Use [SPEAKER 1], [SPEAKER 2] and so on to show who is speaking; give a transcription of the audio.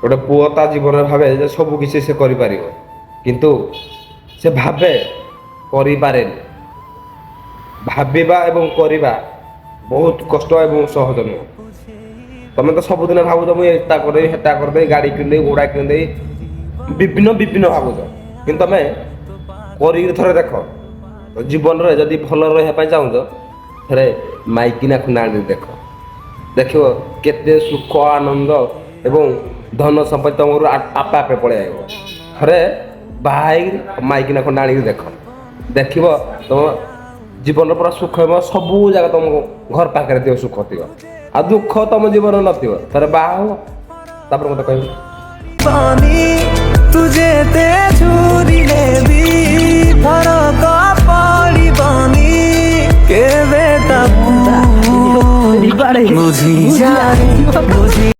[SPEAKER 1] ଗୋଟେ ପୁଅ ତା ଜୀବନରେ ଭାବେ ଯେ ସବୁ କିଛି ସେ କରିପାରିବ, କିନ୍ତୁ ସେ ଭାବେ କରିପାରେନି। ଭାବିବା ଏବଂ କରିବା ବହୁତ କଷ୍ଟ ଏବଂ ସହଜ ନୁହେଁ। ତମେ ତ ସବୁଦିନ ଭାବୁଛ ମୁଁ ଏଟା କରିଦେବି ହେଟା କରିଦେବି, ଗାଡ଼ି କିଣିଦେବି, ଘୋଡ଼ା କିଣିଦେବି, ବିଭିନ୍ନ ଭାବୁଛ, କିନ୍ତୁ ତମେ କରିକି ଥରେ ଦେଖ। ଜୀବନରେ ଯଦି ଭଲ ରହିବା ପାଇଁ ଚାହୁଁଛ, ଥରେ ମାଇକିନା ଖଣ୍ଡେ ଆଣିକି ଦେଖ, ଦେଖିବ କେତେ ସୁଖ ଆନନ୍ଦ ଏବଂ ଧନ ସମ୍ପତ୍ତି ତମର ଆପେ ଆପେ ପଳେଇ ଆସିବ। ଥରେ ବାହା ହେଇକି ମାଇକିନା ଖଣ୍ଡେ ଆଣିକି ଦେଖ, ଦେଖିବ ତମ ଜୀବନର ପୁରା ସୁଖ ହେବ। ସବୁ ଜାଗା ତମ ଘର ପାଖରେ ଥିବ, ସୁଖ ଥିବ, ଆଉ ଦୁଃଖ ତମ ଜୀବନରେ ନଥିବ। ଥରେ ବାହା ହବ, ତାପରେ ମତେ କହିବ
[SPEAKER 2] तुझे ते छुरी ले भी फरक पड़बनी के बेटा बुझी जानी बुझी